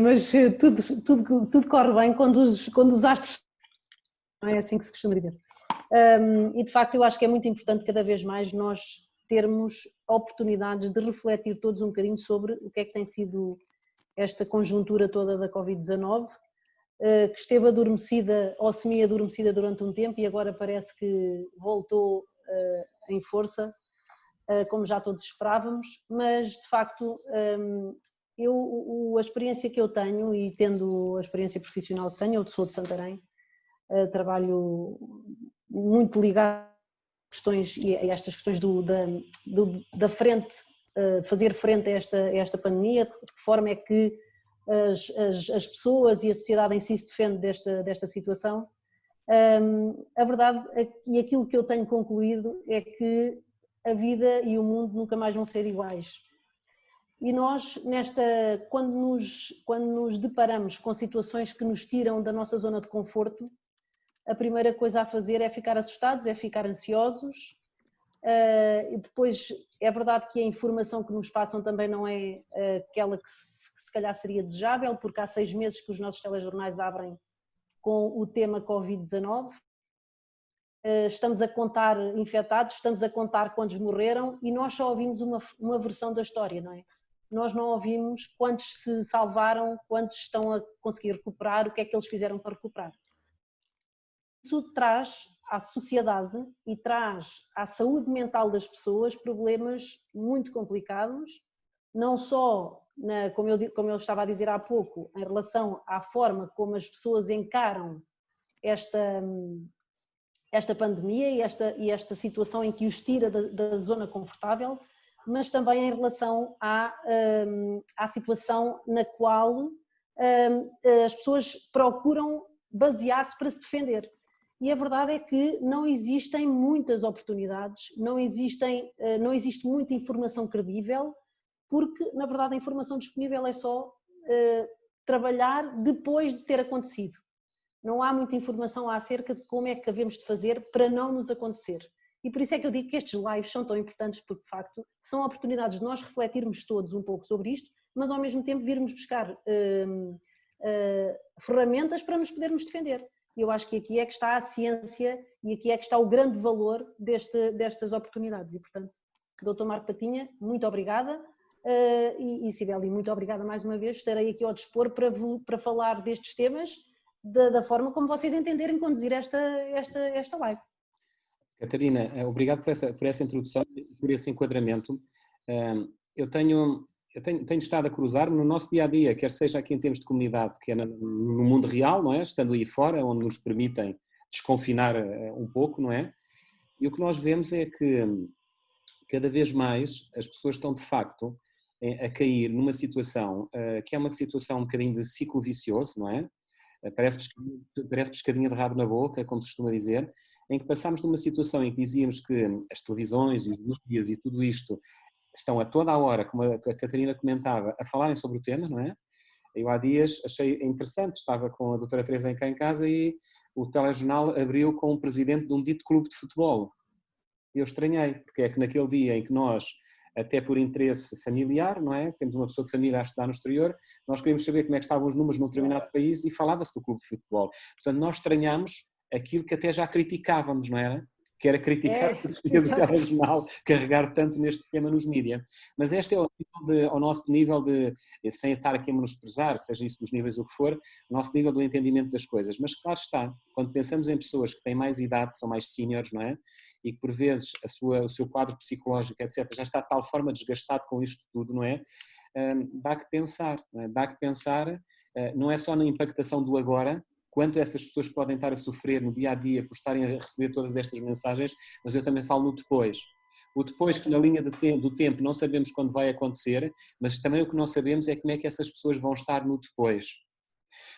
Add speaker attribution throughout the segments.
Speaker 1: mas tudo corre bem quando os astros, não é assim que se costuma dizer. E de facto eu acho que é muito importante cada vez mais nós termos oportunidades de refletir todos um bocadinho sobre o que é que tem sido esta conjuntura toda da Covid-19, que esteve adormecida ou semi-adormecida durante um tempo e agora parece que voltou em força, como já todos esperávamos, mas de facto a experiência que eu tenho, e tendo a experiência profissional que tenho, eu sou de Santarém, trabalho muito ligado a questões, e a estas questões da frente, fazer frente a esta pandemia, de que forma é que as pessoas e a sociedade em si se defende desta situação. A verdade e aquilo que eu tenho concluído é que a vida e o mundo nunca mais vão ser iguais. E nós, quando nos deparamos com situações que nos tiram da nossa zona de conforto, a primeira coisa a fazer é ficar assustados, é ficar ansiosos. Depois, é verdade que a informação que nos passam também não é aquela que se calhar seria desejável, porque há 6 meses que os nossos telejornais abrem com o tema Covid-19. Estamos a contar infectados, estamos a contar quantos morreram e nós só ouvimos uma versão da história, não é? Nós não ouvimos quantos se salvaram, quantos estão a conseguir recuperar, o que é que eles fizeram para recuperar. Isso traz à sociedade e traz à saúde mental das pessoas problemas muito complicados, não só, como eu estava a dizer há pouco, em relação à forma como as pessoas encaram esta pandemia e esta situação em que os tira da zona confortável, mas também em relação à situação na qual as pessoas procuram basear-se para se defender. E a verdade é que não existem muitas oportunidades, não existe muita informação credível, porque na verdade a informação disponível é só trabalhar depois de ter acontecido. Não há muita informação acerca de como é que devemos de fazer para não nos acontecer. E por isso é que eu digo que estes lives são tão importantes, porque de facto são oportunidades de nós refletirmos todos um pouco sobre isto, mas ao mesmo tempo virmos buscar ferramentas para nos podermos defender. E eu acho que aqui é que está a ciência e aqui é que está o grande valor destas oportunidades. E portanto, Dr. Marco Patinha, muito obrigada. E Cibele, muito obrigada mais uma vez. Estarei aqui ao dispor para falar destes temas da forma como vocês entenderem conduzir esta live.
Speaker 2: Catarina, obrigado por essa introdução, por esse enquadramento. Eu tenho estado a cruzar-me no nosso dia-a-dia, quer seja aqui em termos de comunidade, quer no mundo real, não é? Estando aí fora, onde nos permitem desconfinar um pouco, não é? E o que nós vemos é que cada vez mais as pessoas estão de facto a cair numa situação que é uma situação um bocadinho de ciclo vicioso, não é? Parece pescadinha de rabo na boca, como se costuma dizer, em que passámos de uma situação em que dizíamos que as televisões e os mídias e tudo isto estão a toda a hora, como a Catarina comentava, a falarem sobre o tema, não é? Eu há dias achei interessante, estava com a doutora Teresa cá em casa e o telejornal abriu com o presidente de um dito clube de futebol. Eu estranhei, porque é que naquele dia em que nós, até por interesse familiar, não é? Temos uma pessoa de família a estudar no exterior, nós queríamos saber como é que estavam os números num determinado país e falava-se do clube de futebol. Portanto, nós estranhamos aquilo que até já criticávamos, não era? Que era criticar o telejornal carregar tanto neste tema nos mídias. Mas este é o nosso nível de, sem estar aqui a menosprezar, seja isso dos níveis o que for, o nosso nível do entendimento das coisas. Mas claro está, quando pensamos em pessoas que têm mais idade, que são mais seniors, não é? E que por vezes o seu quadro psicológico, etc., já está de tal forma desgastado com isto tudo, não é? Dá que pensar, não é? Dá que pensar, não é só na impactação do agora, quanto essas pessoas podem estar a sofrer no dia-a-dia por estarem a receber todas estas mensagens, mas eu também falo no depois. O depois que na linha do tempo não sabemos quando vai acontecer, mas também o que não sabemos é como é que essas pessoas vão estar no depois.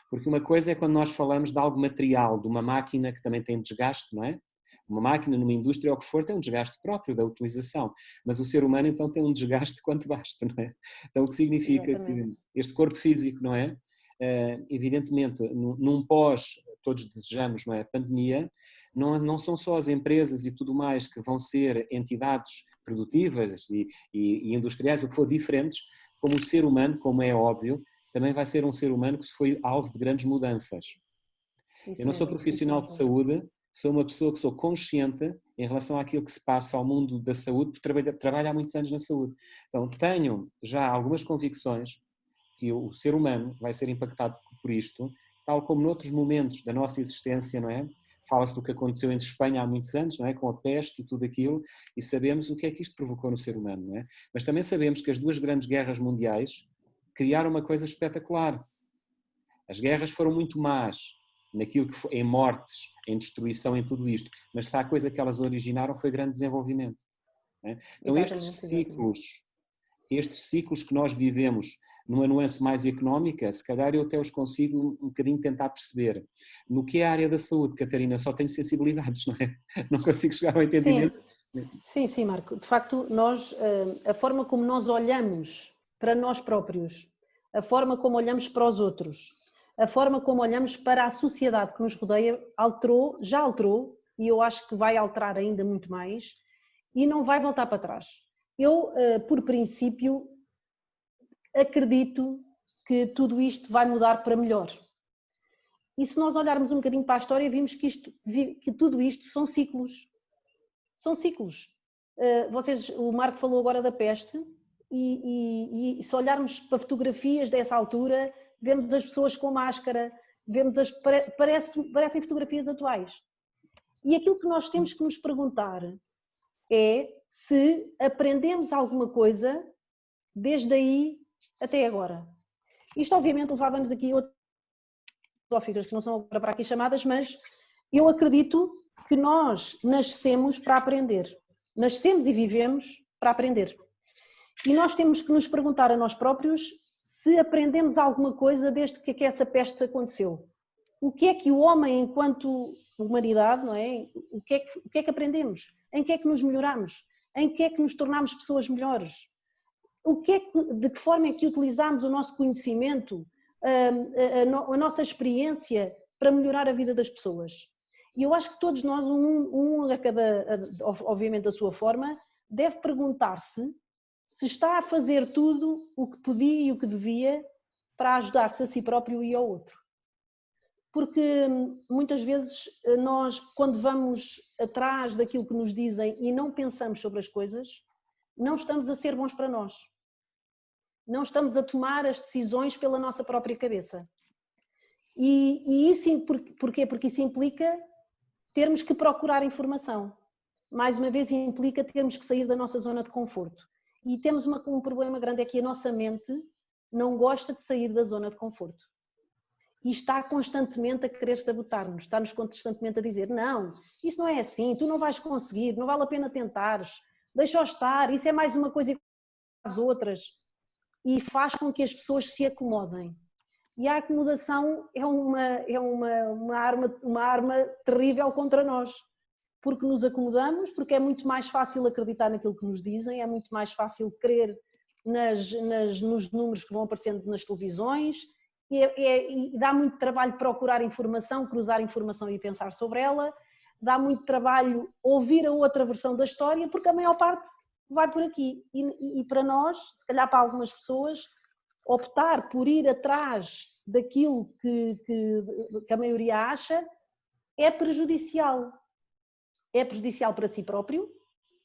Speaker 2: Porque uma coisa é quando nós falamos de algo material, de uma máquina que também tem desgaste, não é? Uma máquina numa indústria ou o que for tem um desgaste próprio da utilização, mas o ser humano então tem um desgaste quanto basta, não é? Então o que significa Exatamente. Que este corpo físico, não é? Evidentemente, num pós, todos desejamos, não é? Pandemia, não são só as empresas e tudo mais que vão ser entidades produtivas e industriais, o que for, diferentes, como o ser humano, como é óbvio, também vai ser um ser humano que foi alvo de grandes mudanças. Eu não sou profissional de saúde, sou uma pessoa que sou consciente em relação àquilo que se passa ao mundo da saúde, porque trabalho há muitos anos na saúde. Então, tenho já algumas convicções que o ser humano vai ser impactado por isto, tal como noutros momentos da nossa existência, não é? Fala-se do que aconteceu entre Espanha há muitos anos, não é? Com a peste e tudo aquilo, e sabemos o que é que isto provocou no ser humano, não é? Mas também sabemos que as duas grandes guerras mundiais criaram uma coisa espetacular. As guerras foram muito más naquilo que foi, em mortes, em destruição, em tudo isto, mas se há coisa que elas originaram foi grande desenvolvimento. Não é? Então estes ciclos que nós vivemos numa nuance mais económica, se calhar eu até os consigo um bocadinho tentar perceber. No que é a área da saúde, Catarina, só tenho sensibilidades, não é? Não consigo chegar ao entendimento.
Speaker 1: Sim, Marco. De facto, a forma como nós olhamos para nós próprios, a forma como olhamos para os outros, a forma como olhamos para a sociedade que nos rodeia já alterou, e eu acho que vai alterar ainda muito mais, e não vai voltar para trás. Eu, por princípio, acredito que tudo isto vai mudar para melhor. E se nós olharmos um bocadinho para a história, vimos que tudo isto são ciclos. São ciclos. O Marco falou agora da peste, e se olharmos para fotografias dessa altura, vemos as pessoas com máscara, parecem fotografias atuais. E aquilo que nós temos que nos perguntar é se aprendemos alguma coisa desde aí até agora. Isto obviamente levava-nos aqui a outras filosóficas que não são agora para aqui chamadas, mas eu acredito que nós nascemos para aprender. Nascemos e vivemos para aprender. E nós temos que nos perguntar a nós próprios se aprendemos alguma coisa desde que essa peste aconteceu. O que é que o homem, enquanto humanidade, não é? O que é que aprendemos? Em que é que nos melhoramos? Em que é que nos tornamos pessoas melhores? De que forma é que utilizamos o nosso conhecimento, a nossa experiência para melhorar a vida das pessoas? E eu acho que todos nós, obviamente da sua forma, deve perguntar-se se está a fazer tudo o que podia e o que devia para ajudar-se a si próprio e ao outro. Porque muitas vezes nós, quando vamos atrás daquilo que nos dizem e não pensamos sobre as coisas, não estamos a ser bons para nós. Não estamos a tomar as decisões pela nossa própria cabeça. E isso, porquê? Porque isso implica termos que procurar informação. Mais uma vez, implica termos que sair da nossa zona de conforto. E temos um problema grande, é que a nossa mente não gosta de sair da zona de conforto. E está constantemente a querer sabotar-nos, está-nos constantemente a dizer: não, isso não é assim, tu não vais conseguir, não vale a pena tentares, deixa-o estar, isso é mais uma coisa que as outras. E faz com que as pessoas se acomodem. E a acomodação é uma arma terrível contra nós, porque nos acomodamos, porque é muito mais fácil acreditar naquilo que nos dizem, é muito mais fácil crer nos números que vão aparecendo nas televisões, e dá muito trabalho procurar informação, cruzar informação e pensar sobre ela, dá muito trabalho ouvir a outra versão da história, porque a maior parte vai por aqui. E para nós, se calhar para algumas pessoas, optar por ir atrás daquilo que a maioria acha é prejudicial. É prejudicial para si próprio,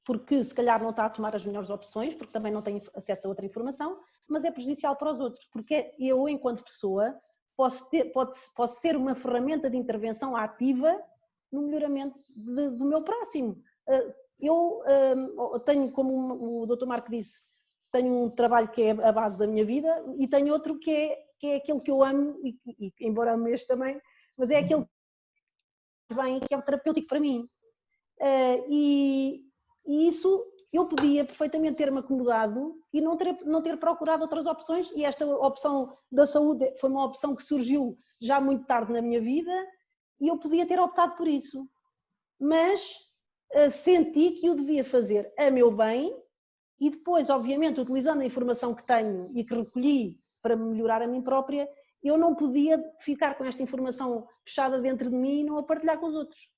Speaker 1: porque se calhar não está a tomar as melhores opções, porque também não tem acesso a outra informação, mas é prejudicial para os outros, porque eu, enquanto pessoa, posso ser uma ferramenta de intervenção ativa no melhoramento do meu próximo. Eu tenho, como o Dr. Marco disse, tenho um trabalho que é a base da minha vida e tenho outro que é aquele que eu amo, e embora ame este também, mas é aquele que é o terapêutico para mim. E isso eu podia perfeitamente ter-me acomodado e não ter procurado outras opções, e esta opção da saúde foi uma opção que surgiu já muito tarde na minha vida e eu podia ter optado por isso, mas senti que o devia fazer a meu bem e depois, obviamente, utilizando a informação que tenho e que recolhi para melhorar a mim própria, eu não podia ficar com esta informação fechada dentro de mim e não a partilhar com os outros,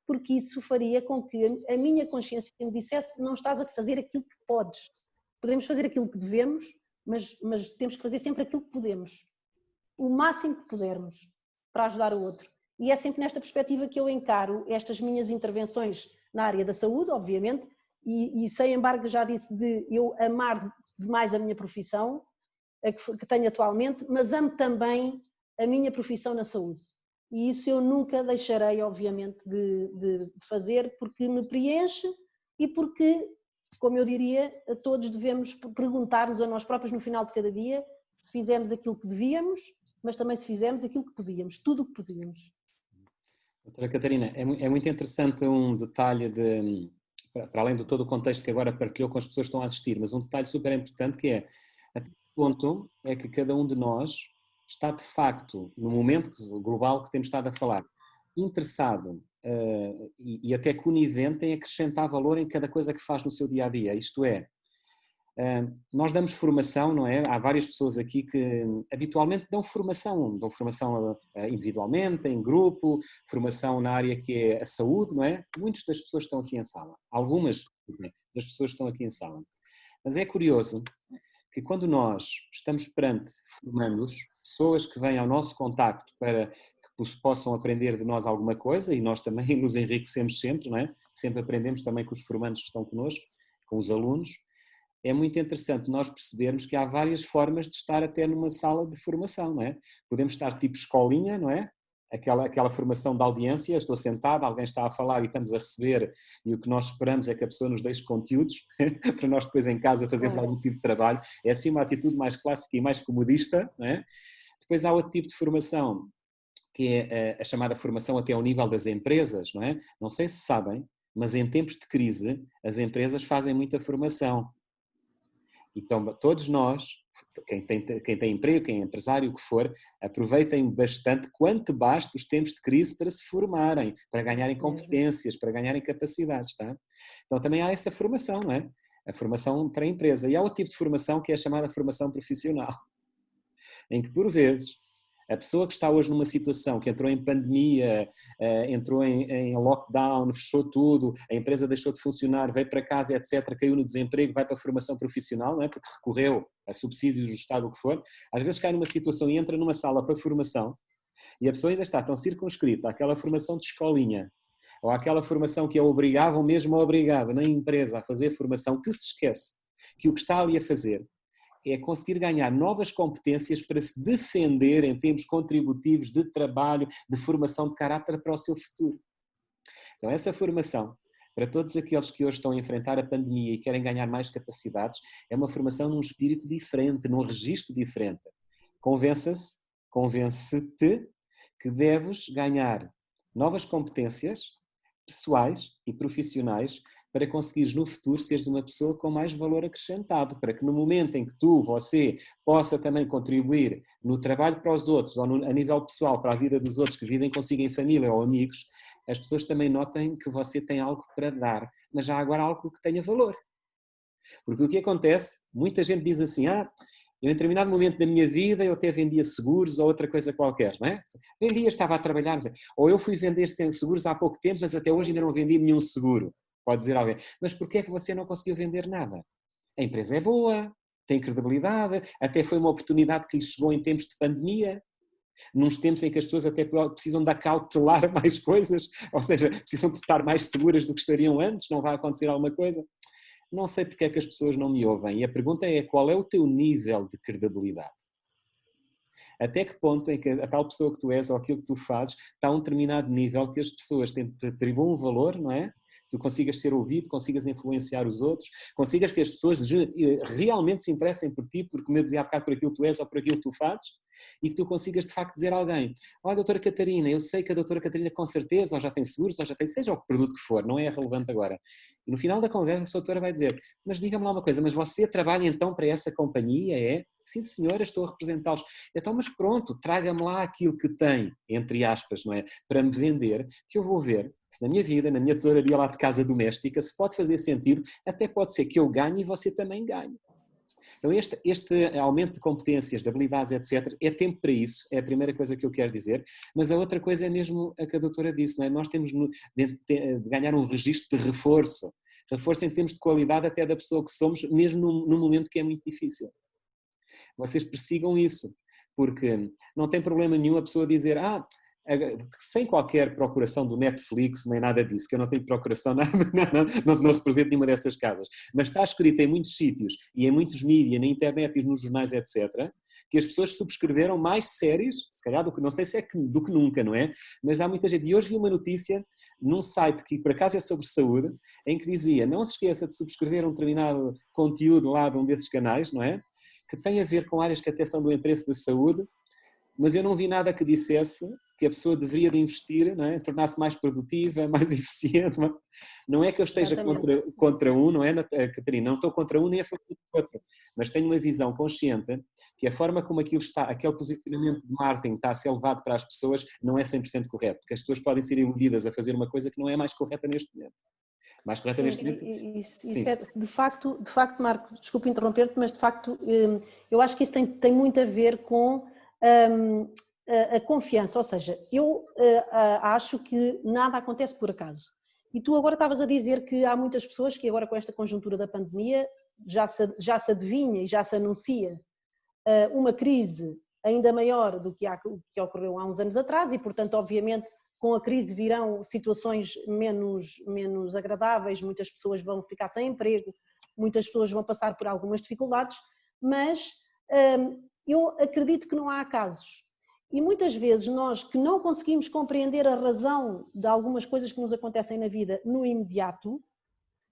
Speaker 1: porque isso faria com que a minha consciência me dissesse: não estás a fazer aquilo que podes. Podemos fazer aquilo que devemos, mas temos que fazer sempre aquilo que podemos, o máximo que pudermos, para ajudar o outro. E é sempre nesta perspectiva que eu encaro estas minhas intervenções na área da saúde, obviamente, e sem embargo já disse de eu amar demais a minha profissão, a que tenho atualmente, mas amo também a minha profissão na saúde. E isso eu nunca deixarei, obviamente, de fazer, porque me preenche e porque, como eu diria, todos devemos perguntar-nos a nós próprios no final de cada dia se fizemos aquilo que devíamos, mas também se fizemos aquilo que podíamos, tudo o que podíamos.
Speaker 2: Doutora Catarina, é muito interessante um detalhe para além de todo o contexto que agora partilhou com as pessoas que estão a assistir, mas um detalhe super importante que é, até que ponto é que cada um de nós está de facto, no momento global que temos estado a falar, interessado e até conivente em acrescentar valor em cada coisa que faz no seu dia-a-dia, isto é, nós damos formação, não é? Há várias pessoas aqui que habitualmente dão formação individualmente, em grupo, formação na área que é a saúde, não é? Muitas das pessoas estão aqui em sala, algumas das pessoas estão aqui em sala. Mas é curioso que quando nós estamos perante formandos, pessoas que vêm ao nosso contacto para que possam aprender de nós alguma coisa, e nós também nos enriquecemos sempre, não é? Sempre aprendemos também com os formandos que estão connosco, com os alunos. É muito interessante nós percebermos que há várias formas de estar até numa sala de formação, não é? Podemos estar tipo escolinha, não é? Aquela formação de audiência, estou sentado, alguém está a falar e estamos a receber e o que nós esperamos é que a pessoa nos deixe conteúdos para nós depois em casa fazermos algum tipo de trabalho. É assim uma atitude mais clássica e mais comodista, não é? Depois há outro tipo de formação, que é a chamada formação até ao nível das empresas, não é? Não sei se sabem, mas em tempos de crise as empresas fazem muita formação. Então, todos nós, quem tem emprego, quem é empresário, o que for, aproveitem bastante quanto basta os tempos de crise para se formarem, para ganharem competências, para ganharem capacidades, tá? Então também há essa formação, não é? A formação para a empresa. E há outro tipo de formação que é a chamada formação profissional, em que por vezes a pessoa que está hoje numa situação que entrou em pandemia, entrou em lockdown, fechou tudo, a empresa deixou de funcionar, veio para casa, etc., caiu no desemprego, vai para a formação profissional, não é? Porque recorreu a subsídios do Estado, o que for, às vezes cai numa situação e entra numa sala para formação e a pessoa ainda está tão circunscrita àquela formação de escolinha, ou àquela formação que é obrigada ou mesmo obrigada na empresa a fazer formação, que se esquece que o que está ali a fazer é conseguir ganhar novas competências para se defender em termos contributivos de trabalho, de formação de caráter para o seu futuro. Então essa formação, para todos aqueles que hoje estão a enfrentar a pandemia e querem ganhar mais capacidades, é uma formação num espírito diferente, num registro diferente. Convence-te que deves ganhar novas competências pessoais e profissionais para conseguires no futuro seres uma pessoa com mais valor acrescentado, para que no momento em que você possa também contribuir no trabalho para os outros ou a nível pessoal para a vida dos outros que vivem consigo em família ou amigos, as pessoas também notem que você tem algo para dar, mas já agora algo que tenha valor. Porque o que acontece, muita gente diz assim, eu em determinado momento da minha vida eu até vendia seguros ou outra coisa qualquer, não é? Vendia, estava a trabalhar, ou eu fui vender seguros há pouco tempo, mas até hoje ainda não vendi nenhum seguro, pode dizer alguém. Mas porquê é que você não conseguiu vender nada? A empresa é boa, tem credibilidade, até foi uma oportunidade que lhe chegou em tempos de pandemia, nos tempos em que as pessoas até precisam de acautelar mais coisas, ou seja, precisam de estar mais seguras do que estariam antes, não vai acontecer alguma coisa. Não sei porque é que as pessoas não me ouvem. E a pergunta é, qual é o teu nível de credibilidade? Até que ponto é que a tal pessoa que tu és ou aquilo que tu fazes está a um determinado nível que as pessoas te atribuam um valor, não é? Tu consigas ser ouvido, consigas influenciar os outros, consigas que as pessoas realmente se interessem por ti, porque como eu dizia há bocado, por aquilo que tu és ou por aquilo que tu fazes, e que tu consigas de facto dizer a alguém, olha doutora Catarina, eu sei que a doutora Catarina com certeza, ou já tem seguros, ou já tem, seja o produto que for, não é relevante agora. E no final da conversa a doutora vai dizer, mas diga-me lá uma coisa, mas você trabalha então para essa companhia, é? Sim senhora, estou a representá-los. Então, mas pronto, traga-me lá aquilo que tem, entre aspas, não é? Para me vender, que eu vou ver se na minha vida, na minha tesouraria lá de casa doméstica, se pode fazer sentido, até pode ser que eu ganhe e você também ganhe. Então este aumento de competências, de habilidades, etc., é tempo para isso, é a primeira coisa que eu quero dizer, mas a outra coisa é mesmo a que a doutora disse, não é? Nós temos de ganhar um registro de reforço em termos de qualidade até da pessoa que somos, mesmo num momento que é muito difícil. vocês persigam isso, porque não tem problema nenhum a pessoa dizer, sem qualquer procuração do Netflix, nem nada disso, que eu não tenho procuração, não represento nenhuma dessas casas, mas está escrito em muitos sítios e em muitos mídias, na internet e nos jornais, etc., que as pessoas subscreveram mais séries, se calhar do que, não sei se é do que nunca, não é? Mas há muita gente, e hoje vi uma notícia num site que por acaso é sobre saúde, em que dizia, não se esqueça de subscrever um determinado conteúdo lá de um desses canais, não é? Que tem a ver com áreas que até são do interesse da saúde, mas eu não vi nada que dissesse que a pessoa deveria de investir, não é? Tornar-se mais produtiva, mais eficiente. Não é que eu esteja contra um, não é, Catarina? Não estou contra um nem a favor do outro, mas tenho uma visão consciente que a forma como aquilo está, aquele posicionamento de marketing está a ser levado para as pessoas não é 100% correto, porque as pessoas podem ser iludidas a fazer uma coisa que não é mais correta neste momento. Mais correta
Speaker 1: sim,
Speaker 2: neste momento?
Speaker 1: Isso é, de facto, Marco, desculpe interromper-te, mas de facto eu acho que isso tem muito a ver com a confiança, ou seja, eu acho que nada acontece por acaso. E tu agora estavas a dizer que há muitas pessoas que agora com esta conjuntura da pandemia já se adivinha e já se anuncia uma crise ainda maior do que ocorreu há uns anos atrás e, portanto, obviamente, com a crise virão situações menos agradáveis, muitas pessoas vão ficar sem emprego, muitas pessoas vão passar por algumas dificuldades, mas eu acredito que não há acasos. E muitas vezes nós que não conseguimos compreender a razão de algumas coisas que nos acontecem na vida no imediato,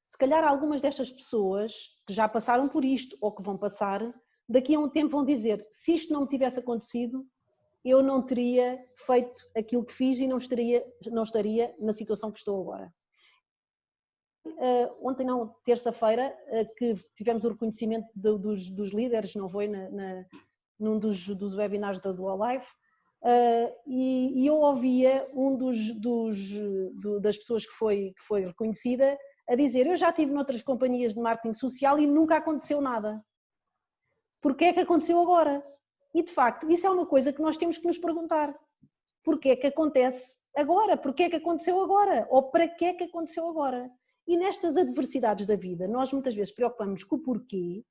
Speaker 1: se calhar algumas destas pessoas que já passaram por isto ou que vão passar, daqui a um tempo vão dizer, se isto não me tivesse acontecido, eu não teria feito aquilo que fiz e não estaria na situação que estou agora. Ontem não, terça-feira, que tivemos o reconhecimento dos líderes, não foi, num dos webinars da Dual Life, e eu ouvia das pessoas que foi reconhecida a dizer, eu já estive noutras companhias de marketing social e nunca aconteceu nada. Porquê é que aconteceu agora? E de facto, isso é uma coisa que nós temos que nos perguntar. Porquê é que acontece agora? Porquê é que aconteceu agora? Ou para que é que aconteceu agora? E nestas adversidades da vida, nós muitas vezes preocupamos com o porquê,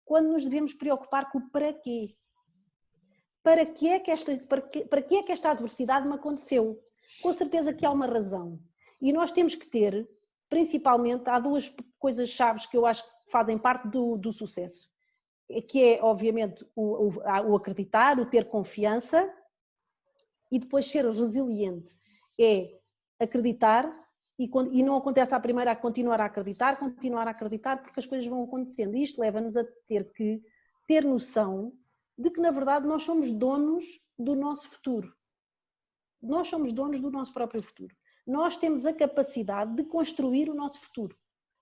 Speaker 1: quando nos devemos preocupar com o para quê. Para que é que esta adversidade me aconteceu? Com certeza que há uma razão. E nós temos que ter, principalmente, há duas coisas chaves que eu acho que fazem parte do sucesso. Que é, obviamente, o acreditar, o ter confiança e depois ser resiliente. É acreditar e não acontece à primeira, a continuar a acreditar, porque as coisas vão acontecendo. E isto leva-nos a ter que ter noção de que, na verdade, nós somos donos do nosso futuro. Nós somos donos do nosso próprio futuro. Nós temos a capacidade de construir o nosso futuro.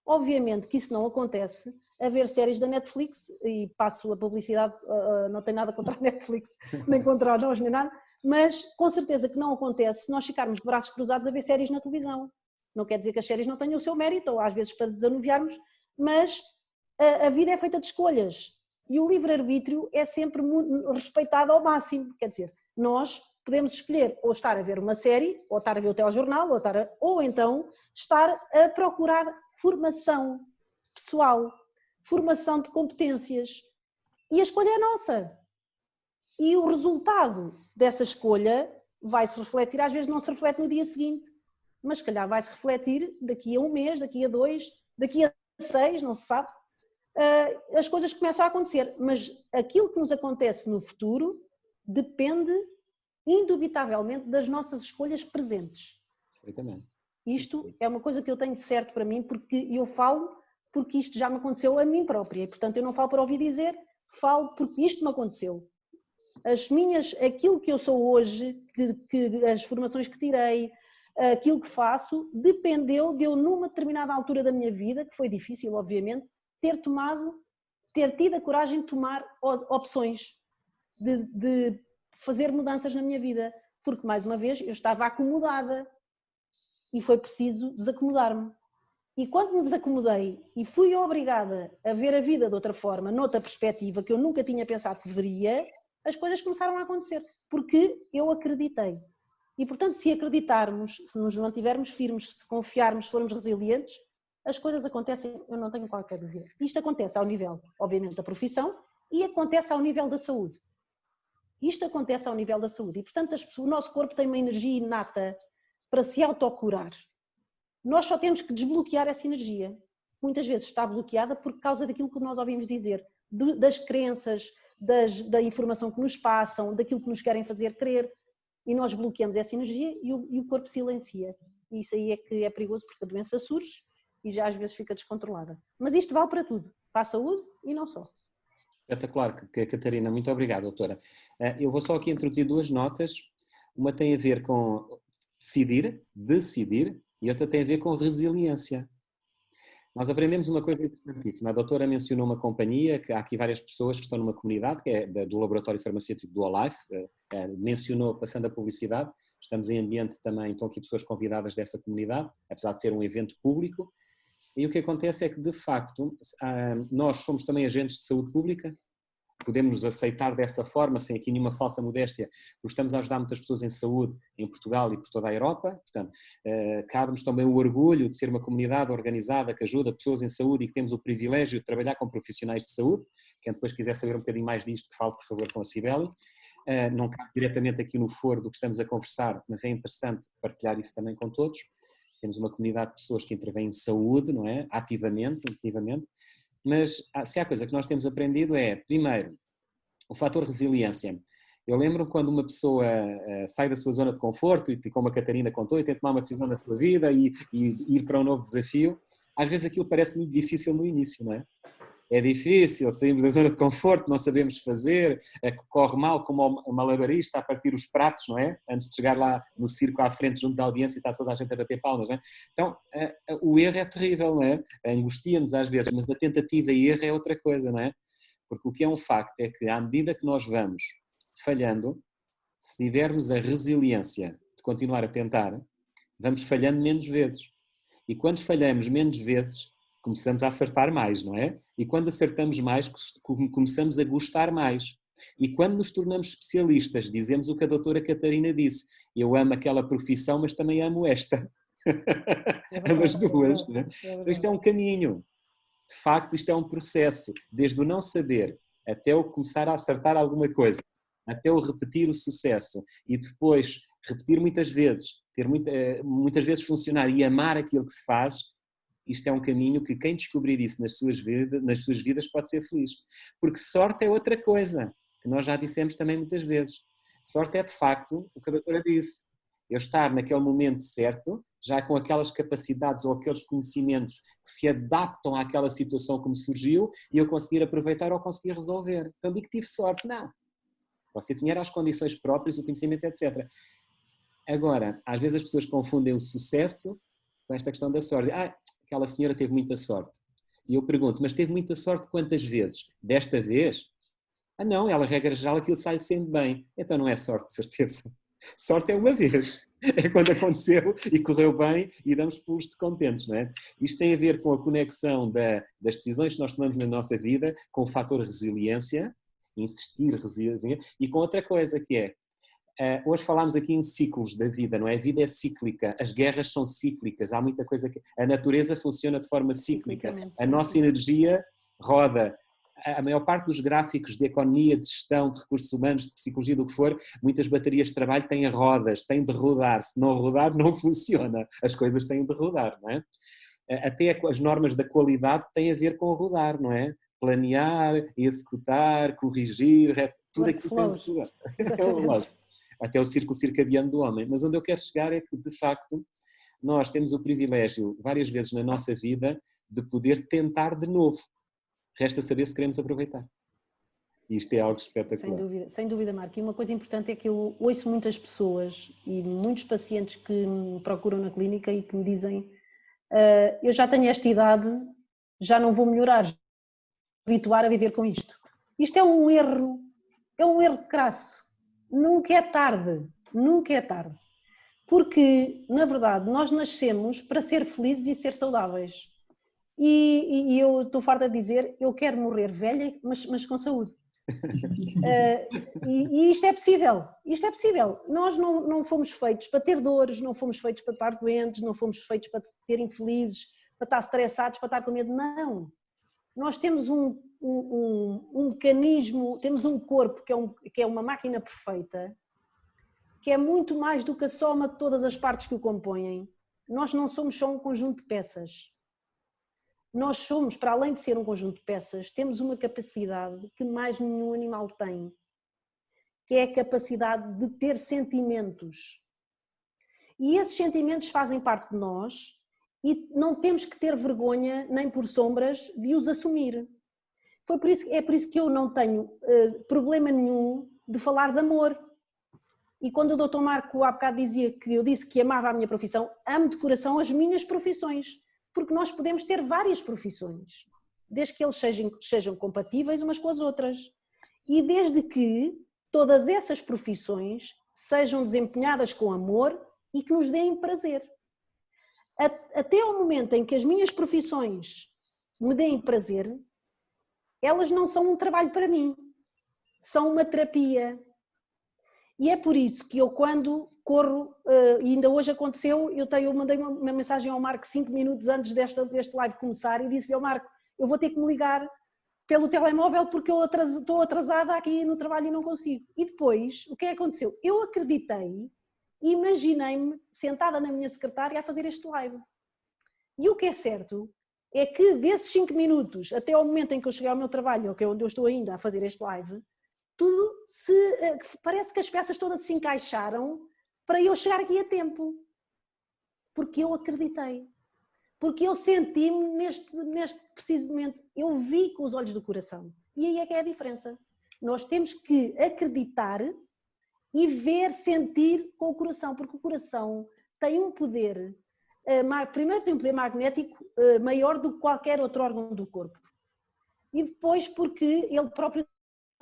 Speaker 1: Obviamente que isso não acontece a ver séries da Netflix, e passo a publicidade, não tem nada contra a Netflix, nem contra nós, nem nada, mas com certeza que não acontece se nós ficarmos de braços cruzados a ver séries na televisão. Não quer dizer que as séries não tenham o seu mérito, ou às vezes para desanuviarmos, mas a vida é feita de escolhas. E o livre-arbítrio é sempre respeitado ao máximo. Quer dizer, nós podemos escolher ou estar a ver uma série, ou estar a ver o telejornal, ou então estar a procurar formação pessoal, formação de competências. E a escolha é nossa. E o resultado dessa escolha vai-se refletir, às vezes não se reflete no dia seguinte, mas se calhar vai-se refletir daqui a um mês, daqui a 2, daqui a 6, não se sabe. As coisas começam a acontecer, mas aquilo que nos acontece no futuro depende indubitavelmente das nossas escolhas presentes.
Speaker 2: Perfeitamente.
Speaker 1: Isto é uma coisa que eu tenho certo para mim, porque eu falo porque isto já me aconteceu a mim própria, e portanto eu não falo para ouvir dizer, falo porque isto me aconteceu. Aquilo que eu sou hoje, as formações que tirei, aquilo que faço, dependeu de eu numa determinada altura da minha vida, que foi difícil obviamente, ter tido a coragem de tomar opções, de fazer mudanças na minha vida, porque mais uma vez eu estava acomodada e foi preciso desacomodar-me. E quando me desacomodei e fui obrigada a ver a vida de outra forma, noutra perspectiva que eu nunca tinha pensado que veria, as coisas começaram a acontecer, porque eu acreditei. E portanto, se acreditarmos, se nos mantivermos firmes, se confiarmos, se formos resilientes, as coisas acontecem, eu não tenho qualquer dúvida. Isto acontece ao nível, obviamente, da profissão E acontece ao nível da saúde. Isto acontece ao nível da saúde e, portanto, o nosso corpo tem uma energia inata para se autocurar. Nós só temos que desbloquear essa energia. Muitas vezes está bloqueada por causa daquilo que nós ouvimos dizer, das crenças, da informação que nos passam, daquilo que nos querem fazer crer, e nós bloqueamos essa energia e o corpo silencia. E isso aí é que é perigoso, porque a doença surge e já às vezes fica descontrolada. Mas isto vale para tudo, para a saúde e não só.
Speaker 2: Espetacular, Catarina, muito obrigado, doutora. Eu vou só aqui introduzir duas notas, uma tem a ver com decidir, e outra tem a ver com resiliência. Nós aprendemos uma coisa interessantíssima, a doutora mencionou uma companhia, que há aqui várias pessoas que estão numa comunidade, que é do laboratório farmacêutico do Olife, mencionou, passando a publicidade, estamos em ambiente também, estão aqui pessoas convidadas dessa comunidade, apesar de ser um evento público. E o que acontece é que, de facto, nós somos também agentes de saúde pública, podemos nos aceitar dessa forma, sem aqui nenhuma falsa modéstia, porque estamos a ajudar muitas pessoas em saúde em Portugal e por toda a Europa, portanto, cabe-nos também o orgulho de ser uma comunidade organizada que ajuda pessoas em saúde e que temos o privilégio de trabalhar com profissionais de saúde. Quem depois quiser saber um bocadinho mais disto, que fale, por favor, com a Cibele. Não cabe diretamente aqui no foro do que estamos a conversar, mas é interessante partilhar isso também com todos. Temos uma comunidade de pessoas que intervêm em saúde, não é? Ativamente, mas se há coisa que nós temos aprendido é, primeiro, o fator resiliência. Eu lembro quando uma pessoa sai da sua zona de conforto e, como a Catarina contou, e tem que tomar uma decisão na sua vida e ir para um novo desafio, às vezes aquilo parece muito difícil no início, não é? É difícil, saímos da zona de conforto, não sabemos fazer, corre mal como um malabarista a partir os pratos, não é? Antes de chegar lá no circo à frente junto da audiência e está toda a gente a bater palmas, não é? Então, o erro é terrível, não é? Angustia-nos às vezes, mas a tentativa e erro é outra coisa, não é? Porque o que é um facto é que à medida que nós vamos falhando, se tivermos a resiliência de continuar a tentar, vamos falhando menos vezes. E quando falhamos menos vezes, começamos a acertar mais, não é? E quando acertamos mais, começamos a gostar mais. E quando nos tornamos especialistas, dizemos o que a doutora Catarina disse, eu amo aquela profissão, mas também amo esta. Amo as duas, não é? Então isto é um caminho. De facto, isto é um processo, desde o não saber até o começar a acertar alguma coisa, até o repetir o sucesso e depois repetir muitas vezes, ter muitas vezes funcionar e amar aquilo que se faz. Isto é um caminho que quem descobrir isso nas suas vidas pode ser feliz. Porque sorte é outra coisa, que nós já dissemos também muitas vezes. Sorte é, de facto, o que a doutora disse. Eu estar naquele momento certo, já com aquelas capacidades ou aqueles conhecimentos que se adaptam àquela situação como surgiu e eu conseguir aproveitar ou conseguir resolver. Então digo que tive sorte. Não. Você tinha as condições próprias, o conhecimento, etc. Agora, às vezes as pessoas confundem o sucesso com esta questão da sorte. Aquela senhora teve muita sorte. E eu pergunto, mas teve muita sorte quantas vezes? Desta vez? Não, ela regra geral aquilo sai sempre bem. Então não é sorte, de certeza. Sorte é uma vez. É quando aconteceu e correu bem e damos pulos de contentes, não é? Isto tem a ver com a conexão das decisões que nós tomamos na nossa vida, com o fator resiliência, insistir, resiliência, e com outra coisa que é, hoje falámos aqui em ciclos da vida, não é? A vida é cíclica, as guerras são cíclicas, há muita coisa que... A natureza funciona de forma cíclica, a nossa energia roda. A maior parte dos gráficos de economia, de gestão, de recursos humanos, de psicologia, do que for, muitas baterias de trabalho têm rodas, têm de rodar, se não rodar não funciona, as coisas têm de rodar, não é? Até as normas da qualidade têm a ver com rodar, não é? Planear, executar, corrigir, tudo aquilo tem de rodar. É um lado. Até o círculo circadiano do homem. Mas onde eu quero chegar é que, de facto, nós temos o privilégio, várias vezes na nossa vida, de poder tentar de novo. Resta saber se queremos aproveitar. E isto é algo espetacular.
Speaker 1: Sem dúvida, Marco. E uma coisa importante é que eu ouço muitas pessoas e muitos pacientes que me procuram na clínica e que me dizem eu já tenho esta idade, já não vou melhorar, já vou habituar a viver com isto. Isto é um erro crasso. Nunca é tarde, nunca é tarde. Porque, na verdade, nós nascemos para ser felizes e ser saudáveis. E eu estou farta de dizer, eu quero morrer velha, mas com saúde. E isto é possível, Nós não fomos feitos para ter dores, não fomos feitos para estar doentes, não fomos feitos para ser infelizes, para estar estressados, para estar com medo, não. Nós temos um um mecanismo, temos um corpo que é uma máquina perfeita, que é muito mais do que a soma de todas as partes que o compõem. Nós não somos só um conjunto de peças. Nós somos, para além de ser um conjunto de peças, temos uma capacidade que mais nenhum animal tem, que é a capacidade de ter sentimentos. E esses sentimentos fazem parte de nós e não temos que ter vergonha, nem por sombras, de os assumir. É por isso que eu não tenho problema nenhum de falar de amor. E quando o Dr. Marco há bocado dizia que eu disse que amava a minha profissão, amo de coração as minhas profissões, porque nós podemos ter várias profissões, desde que eles sejam compatíveis umas com as outras. E desde que todas essas profissões sejam desempenhadas com amor e que nos deem prazer. Até ao momento em que as minhas profissões me deem prazer, elas não são um trabalho para mim, são uma terapia. E é por isso que eu, quando corro, e ainda hoje aconteceu, eu mandei uma mensagem ao Marco 5 minutos antes deste live começar e disse-lhe ao Marco, eu vou ter que me ligar pelo telemóvel porque eu estou atrasada aqui no trabalho e não consigo. E depois, o que é que aconteceu? Eu acreditei e imaginei-me sentada na minha secretária a fazer este live. E o que é certo é que desses 5 minutos até ao momento em que eu cheguei ao meu trabalho, que é onde eu estou ainda a fazer este live, parece que as peças todas se encaixaram para eu chegar aqui a tempo. Porque eu acreditei. Porque eu senti-me neste preciso momento. Eu vi com os olhos do coração. E aí é que é a diferença. Nós temos que acreditar e ver, sentir com o coração. Porque o coração tem um poder, primeiro tem um poder magnético maior do que qualquer outro órgão do corpo. E depois porque ele próprio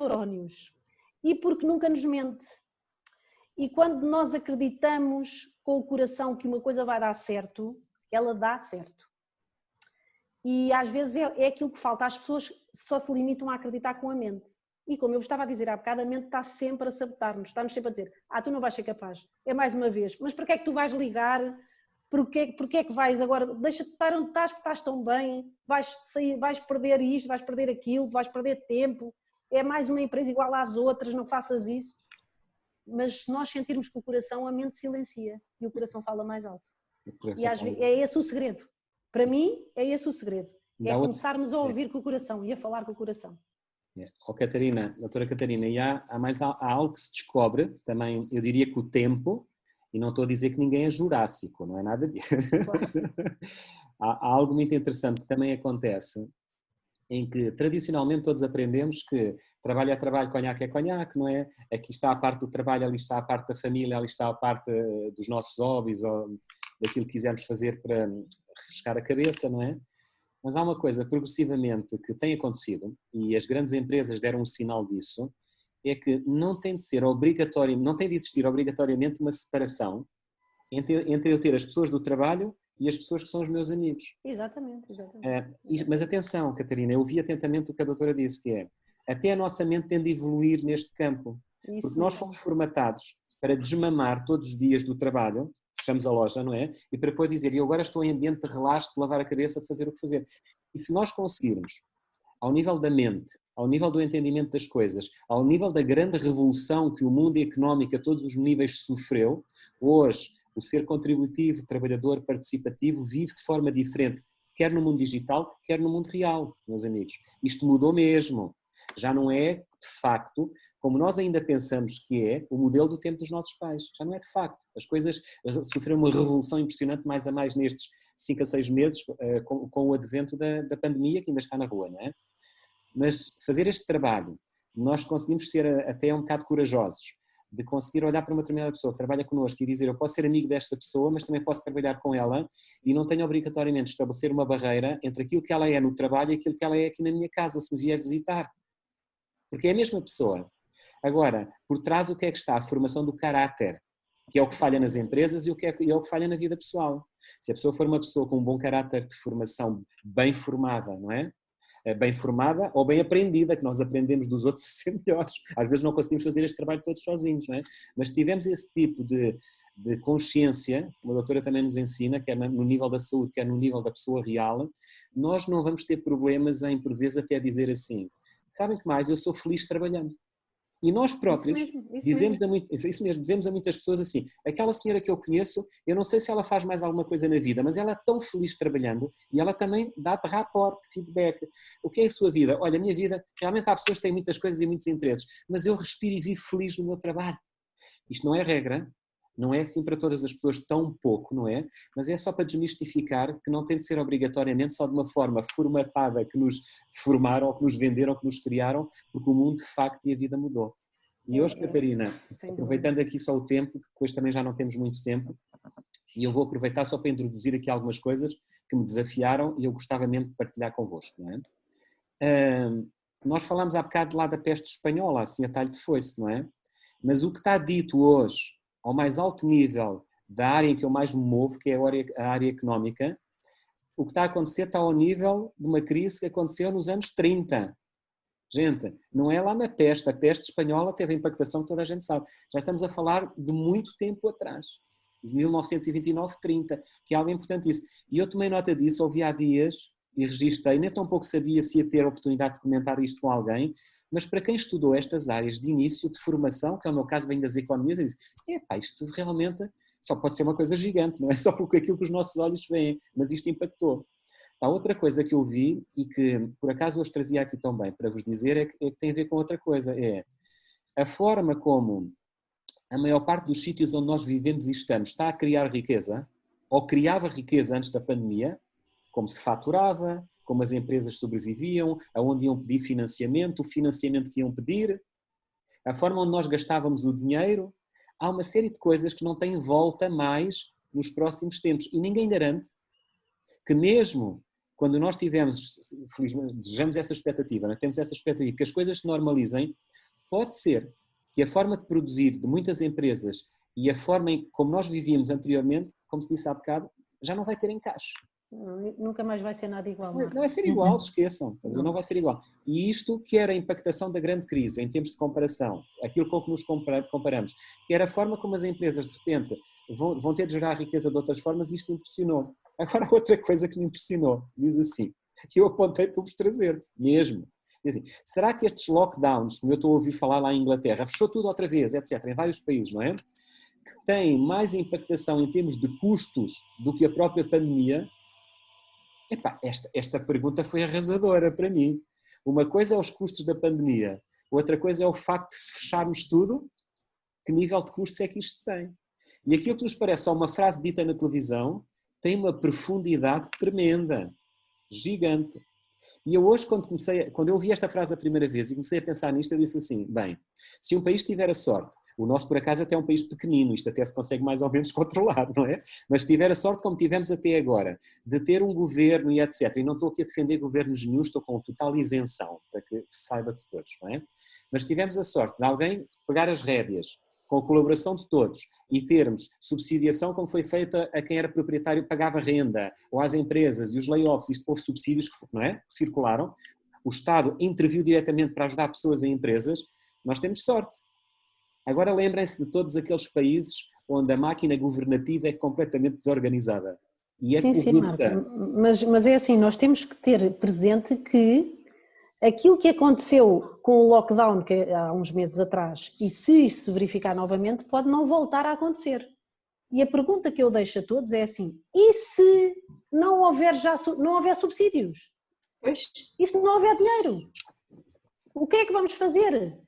Speaker 1: neurónios e porque nunca nos mente. E quando nós acreditamos com o coração que uma coisa vai dar certo, ela dá certo. E às vezes é aquilo que falta. As pessoas só se limitam a acreditar com a mente. E como eu estava a dizer há bocado, a mente está sempre a sabotar-nos, está-nos sempre a dizer, tu não vais ser capaz, é mais uma vez, mas para que é que tu vais ligar? Porquê é que vais agora? Deixa-te estar onde estás, porque estás tão bem, vais perder isto, vais perder aquilo, vais perder tempo. É mais uma empresa igual às outras, não faças isso. Mas se nós sentirmos que o coração, a mente silencia e o coração fala mais alto. E é esse o segredo. Para mim, é esse o segredo. É começarmos a ouvir com o coração e a falar com o coração.
Speaker 2: Catarina, doutora Catarina, e há algo que se descobre, também eu diria que o tempo, e não estou a dizer que ninguém é jurássico, não é nada disso. Claro. Há algo muito interessante que também acontece, em que tradicionalmente todos aprendemos que trabalho é trabalho, conhaque é conhaque, não é? Aqui está a parte do trabalho, ali está a parte da família, ali está a parte dos nossos hobbies ou daquilo que quisermos fazer para refrescar a cabeça, não é? Mas há uma coisa progressivamente que tem acontecido, e as grandes empresas deram um sinal disso, é que não tem de ser obrigatório, não tem de existir obrigatoriamente uma separação entre eu ter as pessoas do trabalho e as pessoas que são os meus amigos.
Speaker 1: Exatamente.
Speaker 2: Mas atenção, Catarina, eu ouvi atentamente o que a doutora disse, que é, até a nossa mente tem de evoluir neste campo, porque nós fomos formatados para desmamar todos os dias do trabalho, fechamos a loja, não é? E para depois dizer, eu agora estou em ambiente de relaxo, de lavar a cabeça, de fazer o que fazer. E se nós conseguirmos, ao nível da mente, ao nível do entendimento das coisas, ao nível da grande revolução que o mundo económico a todos os níveis sofreu, hoje o ser contributivo, trabalhador, participativo, vive de forma diferente, quer no mundo digital, quer no mundo real, meus amigos. Isto mudou mesmo. Já não é, de facto, como nós ainda pensamos que é, o modelo do tempo dos nossos pais. Já não é de facto. As coisas sofreram uma revolução impressionante mais a mais nestes 5 a 6 meses com o advento da pandemia que ainda está na rua, não é? Mas fazer este trabalho, nós conseguimos ser até um bocado corajosos, de conseguir olhar para uma determinada pessoa que trabalha connosco e dizer, eu posso ser amigo desta pessoa, mas também posso trabalhar com ela e não tenho obrigatoriamente de estabelecer uma barreira entre aquilo que ela é no trabalho e aquilo que ela é aqui na minha casa, se me vier visitar. Porque é a mesma pessoa. Agora, por trás o que é que está? A formação do caráter, que é o que falha nas empresas e o que é o que falha na vida pessoal. Se a pessoa for uma pessoa com um bom caráter de formação, bem formada, não é? bem formada ou bem aprendida, que nós aprendemos dos outros a ser melhores. Às vezes não conseguimos fazer este trabalho todos sozinhos, não é? Mas se tivermos esse tipo de consciência, como a doutora também nos ensina, quer no nível da saúde, quer no nível da pessoa real, nós não vamos ter problemas em, por vezes, até dizer assim, sabem que mais, eu sou feliz trabalhando. E nós próprios dizemos a muitas pessoas assim, aquela senhora que eu conheço, eu não sei se ela faz mais alguma coisa na vida, mas ela é tão feliz trabalhando e ela também dá-te raporte, feedback. O que é a sua vida? Olha, a minha vida, realmente há pessoas que têm muitas coisas e muitos interesses, mas eu respiro e vivo feliz no meu trabalho. Isto não é regra, não é assim para todas as pessoas, tão pouco, não é? Mas é só para desmistificar que não tem de ser obrigatoriamente só de uma forma formatada que nos formaram, ou que nos venderam, ou que nos criaram, porque o mundo de facto e a vida mudou. E hoje, Catarina, aproveitando aqui só o tempo, que depois também já não temos muito tempo, e eu vou aproveitar só para introduzir aqui algumas coisas que me desafiaram e eu gostava mesmo de partilhar convosco, não é? Nós falámos há bocado lá da peste espanhola, assim a talho de foice, não é? Mas o que está dito hoje, ao mais alto nível da área em que eu mais me movo, que é a área económica, o que está a acontecer está ao nível de uma crise que aconteceu nos anos 30. Gente, não é lá na peste, a peste espanhola teve a impactação que toda a gente sabe. Já estamos a falar de muito tempo atrás, os 1929, 30, que é algo importante isso. E eu tomei nota disso, ouvi há dias e registrei, nem tão pouco sabia se ia ter a oportunidade de comentar isto com alguém, mas para quem estudou estas áreas de início, de formação, que é o meu caso, vem das economias, e diz, isto realmente só pode ser uma coisa gigante, não é só porque aquilo que os nossos olhos veem, mas isto impactou. Há outra coisa que eu vi e que por acaso hoje trazia aqui também para vos dizer é que tem a ver com outra coisa, é a forma como a maior parte dos sítios onde nós vivemos e estamos está a criar riqueza, ou criava riqueza antes da pandemia, como se faturava, como as empresas sobreviviam, aonde iam pedir financiamento, o financiamento que iam pedir, a forma onde nós gastávamos o dinheiro, há uma série de coisas que não têm volta mais nos próximos tempos e ninguém garante que mesmo quando nós tivemos, felizmente, desejamos essa expectativa, né? Temos essa expectativa que as coisas se normalizem, pode ser que a forma de produzir de muitas empresas e a forma como nós vivíamos anteriormente, como se disse há bocado, já não vai ter encaixe.
Speaker 1: Nunca mais vai ser nada igual.
Speaker 2: Não vai ser igual, esqueçam, não vai ser igual. E isto que era a impactação da grande crise em termos de comparação, aquilo com que nos comparamos, que era a forma como as empresas de repente vão ter de gerar riqueza de outras formas, isto me impressionou. Agora outra coisa que me impressionou, diz assim, que eu apontei para vos trazer, mesmo. Diz assim, será que estes lockdowns, como eu estou a ouvir falar lá em Inglaterra, fechou tudo outra vez, etc., em vários países, não é? Que têm mais impactação em termos de custos do que a própria pandemia? Esta pergunta foi arrasadora para mim. Uma coisa é os custos da pandemia, outra coisa é o facto de se fecharmos tudo, que nível de custos é que isto tem? E aquilo que nos parece só uma frase dita na televisão tem uma profundidade tremenda, gigante. E eu hoje, quando eu ouvi esta frase a primeira vez e comecei a pensar nisto, eu disse assim, bem, se um país tiver a sorte, o nosso por acaso até é um país pequenino, isto até se consegue mais ou menos controlar, não é? Mas se tiver a sorte, como tivemos até agora, de ter um governo e etc, e não estou aqui a defender governos nenhum, estou com total isenção, para que se saiba de todos, não é? Mas se tivermos a sorte de alguém pegar as rédeas, com a colaboração de todos, e termos subsidiação como foi feita a quem era proprietário, pagava renda, ou às empresas, e os layoffs, isto houve subsídios que, não é? Que circularam, o Estado interviu diretamente para ajudar pessoas e empresas, nós temos sorte. Agora lembrem-se de todos aqueles países onde a máquina governativa é completamente desorganizada. E é
Speaker 1: sim, Marco, mas é assim, nós temos que ter presente que aquilo que aconteceu com o lockdown que há uns meses atrás, e se isto se verificar novamente, pode não voltar a acontecer. E a pergunta que eu deixo a todos é assim, e se não houver subsídios?
Speaker 3: Pois.
Speaker 1: E se não houver dinheiro? O que é que vamos fazer?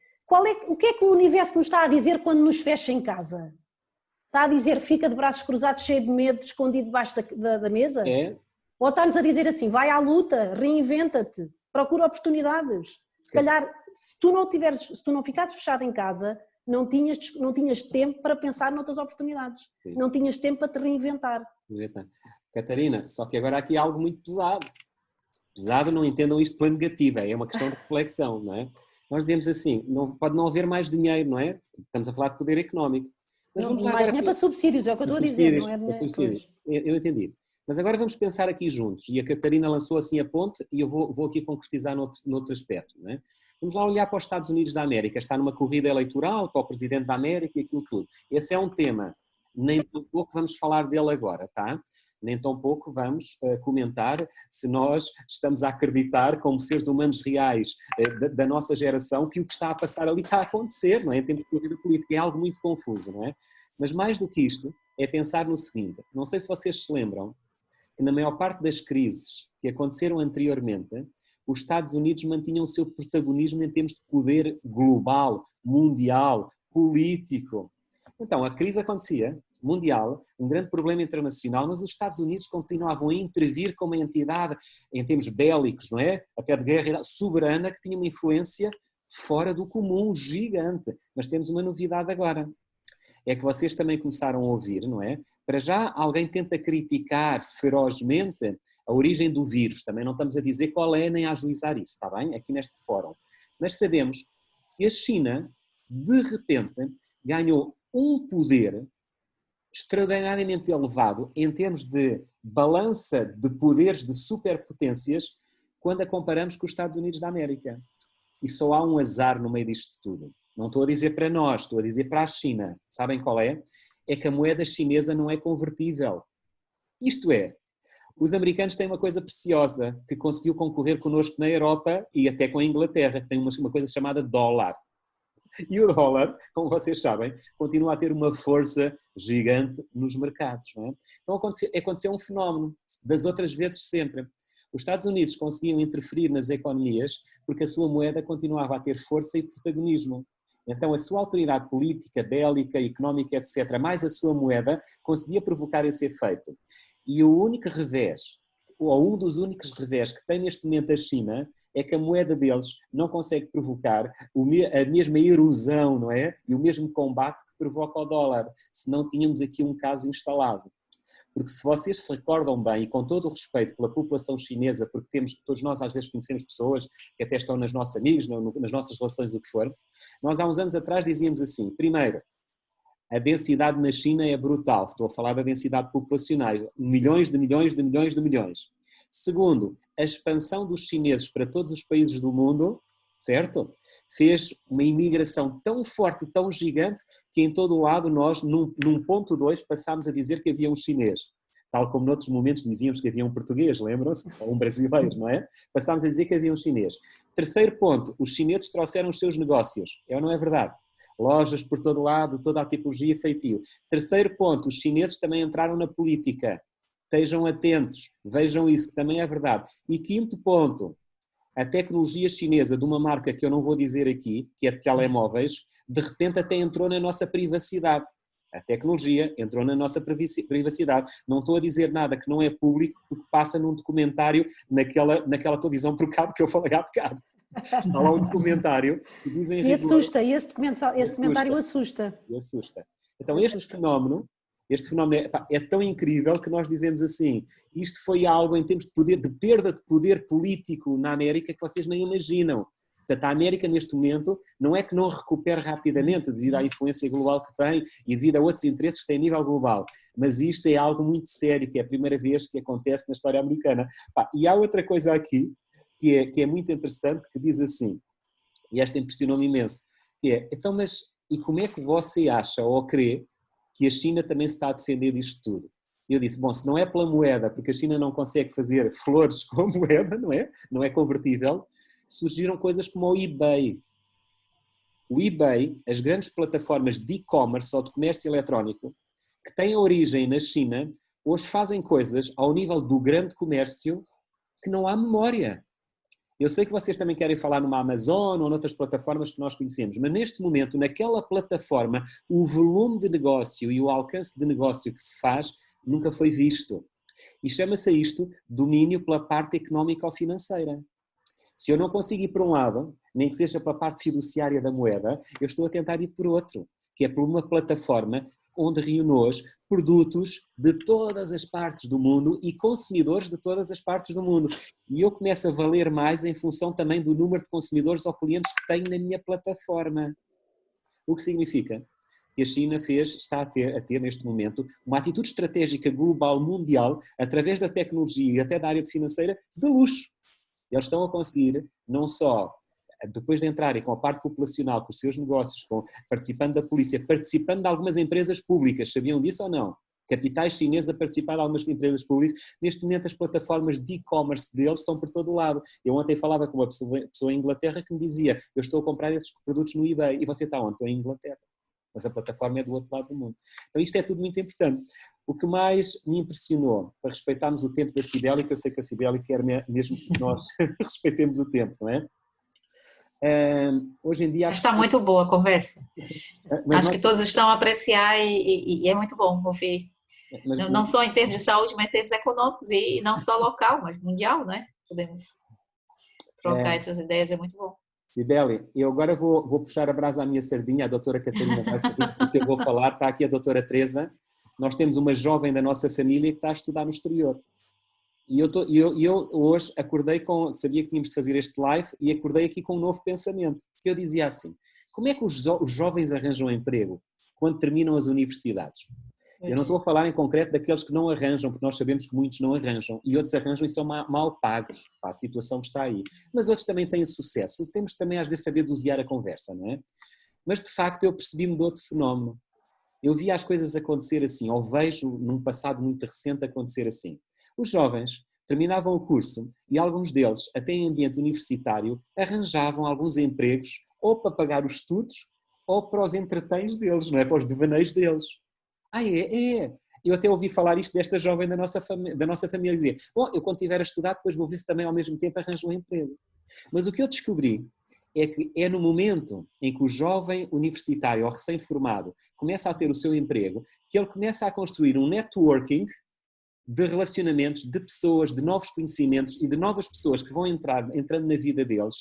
Speaker 1: O que é que o universo nos está a dizer quando nos fecha em casa? Está a dizer, fica de braços cruzados, cheio de medo, escondido debaixo da mesa?
Speaker 2: É.
Speaker 1: Ou está-nos a dizer assim, vai à luta, reinventa-te, procura oportunidades. Se calhar, se tu não ficasses fechado em casa, não tinhas tempo para pensar noutras oportunidades. Sim. Não tinhas tempo para te reinventar.
Speaker 2: Catarina, só que agora há aqui algo muito pesado. Pesado, não entendam isto pela negativa, é uma questão de reflexão, não é? Nós dizemos assim, pode não haver mais dinheiro, não é? Estamos a falar de poder económico.
Speaker 1: Mas não, vamos lá mais dinheiro para subsídios, é o que eu estou a dizer, não é dinheiro.
Speaker 2: Subsídios. Eu entendi. Mas agora vamos pensar aqui juntos, e a Catarina lançou assim a ponte, e eu vou aqui concretizar noutro aspecto. Não é? Vamos lá olhar para os Estados Unidos da América, está numa corrida eleitoral para o Presidente da América e aquilo tudo. Esse é um tema, nem tão pouco vamos falar dele agora, tá? Nem tão pouco vamos comentar se nós estamos a acreditar como seres humanos reais da nossa geração que o que está a passar ali está a acontecer, não é? Em termos de corrida política, é algo muito confuso, não é? Mas mais do que isto, é pensar no seguinte, não sei se vocês se lembram, que na maior parte das crises que aconteceram anteriormente, os Estados Unidos mantinham o seu protagonismo em termos de poder global, mundial, político. Então, a crise acontecia, mundial, um grande problema internacional, mas os Estados Unidos continuavam a intervir como uma entidade, em termos bélicos, não é? Até de guerra soberana, que tinha uma influência fora do comum, gigante. Mas temos uma novidade agora. É que vocês também começaram a ouvir, não é? Para já alguém tenta criticar ferozmente a origem do vírus, também não estamos a dizer qual é nem a ajuizar isso, está bem? Aqui neste fórum. Mas sabemos que a China, de repente, ganhou um poder extraordinariamente elevado em termos de balança de poderes de superpotências quando a comparamos com os Estados Unidos da América. E só há um azar no meio disto tudo. Não estou a dizer para nós, estou a dizer para a China. Sabem qual é? É que a moeda chinesa não é convertível. Isto é, os americanos têm uma coisa preciosa que conseguiu concorrer connosco na Europa e até com a Inglaterra, que tem uma coisa chamada dólar. E o dólar, como vocês sabem, continua a ter uma força gigante nos mercados. Não é? Então aconteceu um fenómeno, das outras vezes sempre. Os Estados Unidos conseguiam interferir nas economias porque a sua moeda continuava a ter força e protagonismo. Então a sua autoridade política, bélica, económica, etc., mais a sua moeda, conseguia provocar esse efeito. E o único revés, ou um dos únicos revés que tem neste momento a China, é que a moeda deles não consegue provocar a mesma erosão, não é? E o mesmo combate que provoca o dólar, se não tínhamos aqui um caso instalado. Porque se vocês se recordam bem, e com todo o respeito pela população chinesa, porque todos nós às vezes conhecemos pessoas que até estão nas nossas amigos, nas nossas relações, o que for, nós há uns anos atrás dizíamos assim, primeiro, a densidade na China é brutal, estou a falar da densidade populacional, milhões de milhões de milhões de milhões. Segundo, a expansão dos chineses para todos os países do mundo, certo? Fez uma imigração tão forte, tão gigante, que em todo o lado nós, num ponto 2, passámos a dizer que havia um chinês. Tal como noutros momentos dizíamos que havia um português, lembram-se? Ou um brasileiro, não é? Passámos a dizer que havia um chinês. Terceiro ponto, os chineses trouxeram os seus negócios. É ou não é verdade? Lojas por todo lado, toda a tipologia, feitio. Terceiro ponto, os chineses também entraram na política. Estejam atentos, vejam isso, que também é verdade. E quinto ponto, a tecnologia chinesa de uma marca que eu não vou dizer aqui, que é de telemóveis, de repente até entrou na nossa privacidade. A tecnologia entrou na nossa privacidade. Não estou a dizer nada que não é público, porque passa num documentário naquela televisão por cabo que eu falei há bocado. Está lá um documentário que dizem...
Speaker 1: E assusta, esse documentário assusta.
Speaker 2: E assusta. Então este fenómeno é tão incrível que nós dizemos assim, isto foi algo em termos de poder, de perda de poder político na América que vocês nem imaginam. Portanto, a América neste momento não é que não recupere rapidamente devido à influência global que tem e devido a outros interesses que tem a nível global, mas isto é algo muito sério, que é a primeira vez que acontece na história americana. E há outra coisa aqui que é muito interessante, que diz assim, e esta impressionou-me imenso, que é, então mas e como é que você acha ou crê que a China também se está a defender disto tudo? Eu disse, bom, se não é pela moeda, porque a China não consegue fazer flores com a moeda, não é convertível, surgiram coisas como o eBay. O eBay, as grandes plataformas de e-commerce ou de comércio eletrónico, que têm origem na China, hoje fazem coisas ao nível do grande comércio que não há memória. Eu sei que vocês também querem falar numa Amazon ou noutras plataformas que nós conhecemos, mas neste momento, naquela plataforma, o volume de negócio e o alcance de negócio que se faz nunca foi visto. E chama-se a isto domínio pela parte económica ou financeira. Se eu não consigo ir por um lado, nem que seja pela parte fiduciária da moeda, eu estou a tentar ir por outro, que é por uma plataforma onde reúne hoje produtos de todas as partes do mundo e consumidores de todas as partes do mundo. E eu começo a valer mais em função também do número de consumidores ou clientes que tenho na minha plataforma. O que significa que a China está a ter neste momento uma atitude estratégica global, mundial, através da tecnologia e até da área financeira, de luxo. Eles estão a conseguir, não só depois de entrarem com a parte populacional, com os seus negócios, participando da polícia, participando de algumas empresas públicas, sabiam disso ou não? Capitais chineses a participar de algumas empresas públicas, neste momento as plataformas de e-commerce deles estão por todo o lado. Eu ontem falava com uma pessoa em Inglaterra que me dizia, eu estou a comprar esses produtos no eBay, e você está onde? Estou em Inglaterra, mas a plataforma é do outro lado do mundo. Então isto é tudo muito importante. O que mais me impressionou, para respeitarmos o tempo da Cibele, que eu sei que a Cibele quer mesmo que nós respeitemos o tempo, não é? Hoje em dia...
Speaker 3: Está muito boa a conversa. Acho que
Speaker 2: nós,
Speaker 3: todos estão a apreciar e é muito bom ouvir. Não só em termos de saúde, mas em termos econômicos e não só local, mas mundial, né? Podemos trocar essas ideias, é muito bom.
Speaker 2: Cibele, eu agora vou puxar a brasa à minha sardinha, a doutora Catarina vai saber do que eu vou falar, está aqui a doutora Teresa, nós temos uma jovem da nossa família que está a estudar no exterior. E eu hoje acordei sabia que tínhamos de fazer este live e acordei aqui com um novo pensamento, que eu dizia assim, como é que os jovens arranjam emprego quando terminam as universidades? Eu não estou a falar em concreto daqueles que não arranjam, porque nós sabemos que muitos não arranjam, e outros arranjam e são mal pagos para a situação que está aí. Mas outros também têm sucesso. Temos também às vezes saber dosear a conversa, não é? Mas de facto eu percebi-me de outro fenómeno. Eu vi as coisas acontecer assim, ou vejo num passado muito recente acontecer assim. Os jovens terminavam o curso e alguns deles, até em ambiente universitário, arranjavam alguns empregos ou para pagar os estudos ou para os entretens deles, não é? Para os devaneios deles. É. Eu até ouvi falar isto desta jovem da nossa família, dizer, bom, eu quando estiver a estudar depois vou ver se também ao mesmo tempo arranjo um emprego. Mas o que eu descobri é que é no momento em que o jovem universitário ou recém-formado começa a ter o seu emprego, que ele começa a construir um networking de relacionamentos, de pessoas, de novos conhecimentos e de novas pessoas que vão entrando na vida deles,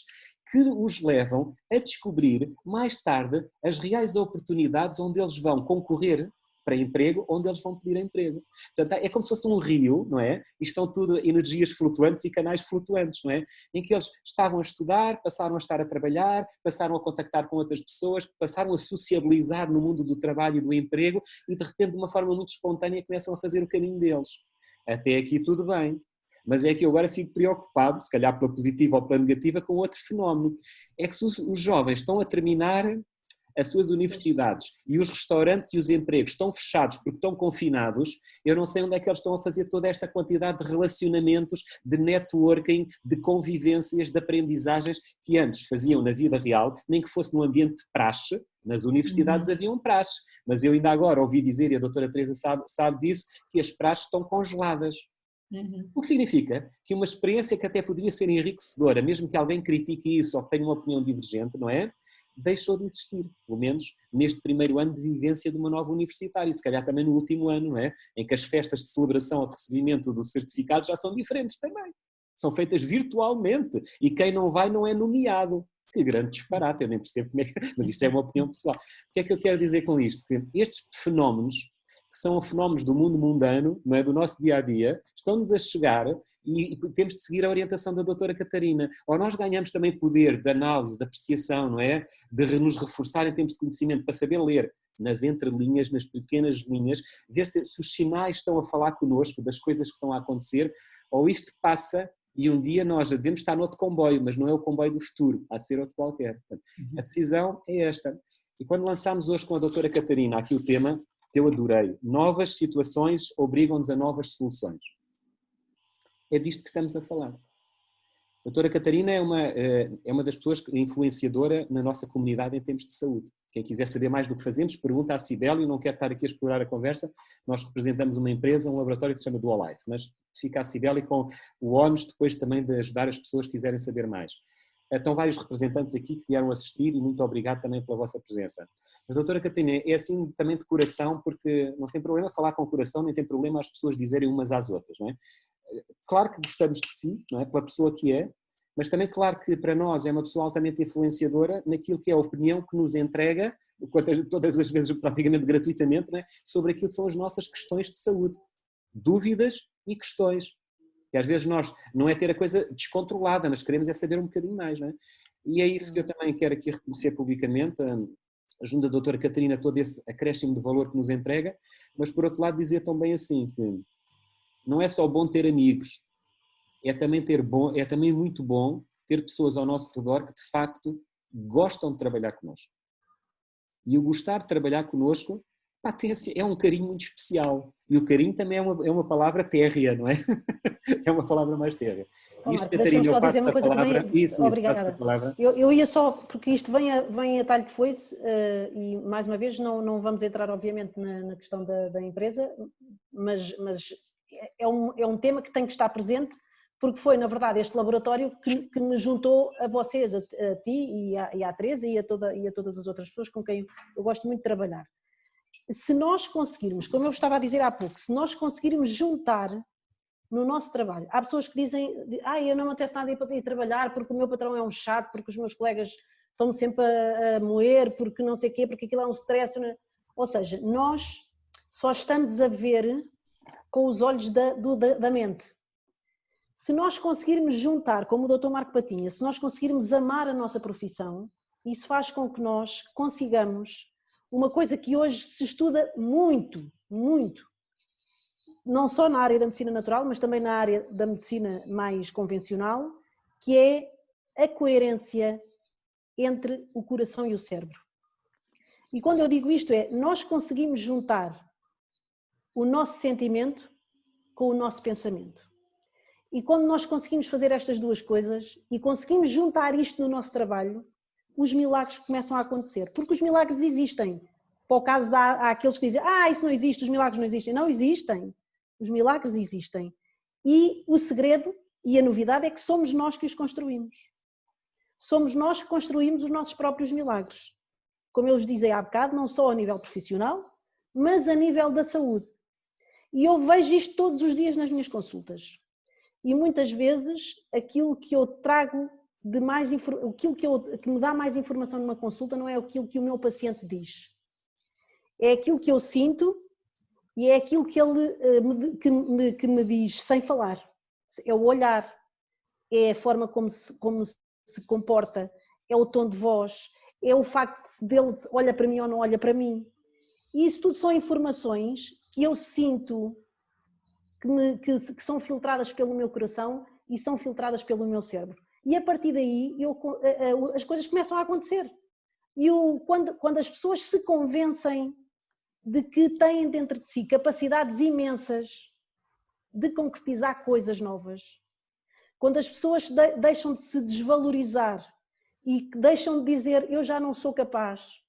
Speaker 2: que os levam a descobrir mais tarde as reais oportunidades onde eles vão concorrer para emprego, onde eles vão pedir emprego. Portanto, é como se fosse um rio, não é? Isto são tudo energias flutuantes e canais flutuantes, não é? Em que eles estavam a estudar, passaram a estar a trabalhar, passaram a contactar com outras pessoas, passaram a sociabilizar no mundo do trabalho e do emprego e de repente de uma forma muito espontânea começam a fazer o caminho deles. Até aqui tudo bem. Mas é que eu agora fico preocupado, se calhar pela positiva ou pela negativa, com outro fenómeno. É que se os jovens estão a terminar as suas universidades e os restaurantes e os empregos estão fechados porque estão confinados, eu não sei onde é que eles estão a fazer toda esta quantidade de relacionamentos, de networking, de convivências, de aprendizagens que antes faziam na vida real, nem que fosse num ambiente de praxe. Nas universidades havia um praxe, mas eu ainda agora ouvi dizer, e a doutora Teresa sabe disso, que as praxes estão congeladas. O que significa que uma experiência que até poderia ser enriquecedora, mesmo que alguém critique isso ou que tenha uma opinião divergente, não é? Deixou de existir, pelo menos neste primeiro ano de vivência de uma nova universitária, e se calhar também no último ano, não é? Em que as festas de celebração ou de recebimento do certificado já são diferentes também. São feitas virtualmente e quem não vai não é nomeado. Que grande disparate, eu nem percebo como é que... Mas isto é uma opinião pessoal. O que é que eu quero dizer com isto? Que estes fenómenos, que são fenómenos do mundo mundano, não é? Do nosso dia-a-dia, estão-nos a chegar e temos de seguir a orientação da doutora Catarina. Ou nós ganhamos também poder de análise, de apreciação, não é? De nos reforçar em termos de conhecimento, para saber ler nas entrelinhas, nas pequenas linhas, ver se os sinais estão a falar connosco das coisas que estão a acontecer, ou isto passa e um dia nós devemos estar noutro comboio, mas não é o comboio do futuro, há de ser outro qualquer. Portanto, a decisão é esta. E quando lançámos hoje com a doutora Catarina aqui o tema, eu adorei. Novas situações obrigam-nos a novas soluções. É disto que estamos a falar. A doutora Catarina é uma das pessoas influenciadora na nossa comunidade em termos de saúde. Quem quiser saber mais do que fazemos, pergunta à Cibele, e não quero estar aqui a explorar a conversa. Nós representamos uma empresa, um laboratório que se chama Dualife, mas fica a Cibele com o ónus depois também de ajudar as pessoas que quiserem saber mais. Estão vários representantes aqui que vieram assistir e muito obrigado também pela vossa presença. Mas, doutora Catarina, é assim também de coração, porque não tem problema falar com o coração, nem tem problema as pessoas dizerem umas às outras, não é? Claro que gostamos de si, não é? Pela pessoa que é, mas também claro que para nós é uma pessoa altamente influenciadora naquilo que é a opinião que nos entrega, todas as vezes praticamente gratuitamente, não é? Sobre aquilo que são as nossas questões de saúde, dúvidas e questões. Que às vezes nós, não é ter a coisa descontrolada, mas queremos é saber um bocadinho mais, não é? E é isso que eu também quero aqui reconhecer publicamente junto da doutora Catarina, todo esse acréscimo de valor que nos entrega, mas por outro lado dizer também assim, que não é só bom ter amigos, é também muito bom ter pessoas ao nosso redor que de facto gostam de trabalhar connosco. E o gostar de trabalhar connosco, pá, é um carinho muito especial. E o carinho também é uma palavra térrea, não é? É uma palavra mais térrea.
Speaker 1: Isto, Catarina, eu passo a palavra. Obrigada. Eu ia só, porque isto vem a talho de foice, e mais uma vez não vamos entrar obviamente na questão da empresa, mas é um tema que tem que estar presente, porque foi, na verdade, este laboratório que me juntou a vocês, a ti e à Teresa e a todas as outras pessoas com quem eu gosto muito de trabalhar. Se nós conseguirmos, como eu estava a dizer há pouco, se nós conseguirmos juntar no nosso trabalho, há pessoas que dizem, eu não me apetece nada ir trabalhar porque o meu patrão é um chato, porque os meus colegas estão-me sempre a moer, porque não sei o quê, porque aquilo é um stress. Ou seja, nós só estamos a ver com os olhos da mente. Se nós conseguirmos juntar, como o Dr. Marco Patinha, se nós conseguirmos amar a nossa profissão, isso faz com que nós consigamos uma coisa que hoje se estuda muito, muito, não só na área da medicina natural, mas também na área da medicina mais convencional, que é a coerência entre o coração e o cérebro. E quando eu digo isto nós conseguimos juntar o nosso sentimento com o nosso pensamento. E quando nós conseguimos fazer estas duas coisas e conseguimos juntar isto no nosso trabalho, os milagres começam a acontecer. Porque os milagres existem. Para o caso há aqueles que dizem, isso não existe, os milagres não existem. Não existem. Os milagres existem. E o segredo e a novidade é que somos nós que os construímos. Somos nós que construímos os nossos próprios milagres. Como eu vos dizia há bocado, não só a nível profissional, mas a nível da saúde. E eu vejo isto todos os dias nas minhas consultas. E muitas vezes aquilo que eu trago de mais, aquilo que me dá mais informação numa consulta não é aquilo que o meu paciente diz. É aquilo que eu sinto e é aquilo que ele que me diz sem falar. É o olhar, é a forma como se comporta, é o tom de voz, é o facto dele olha para mim ou não olha para mim. E isso tudo são informações que eu sinto que são filtradas pelo meu coração e são filtradas pelo meu cérebro. E a partir daí as coisas começam a acontecer. E quando as pessoas se convencem de que têm dentro de si capacidades imensas de concretizar coisas novas, quando as pessoas deixam de se desvalorizar e deixam de dizer eu já não sou capaz,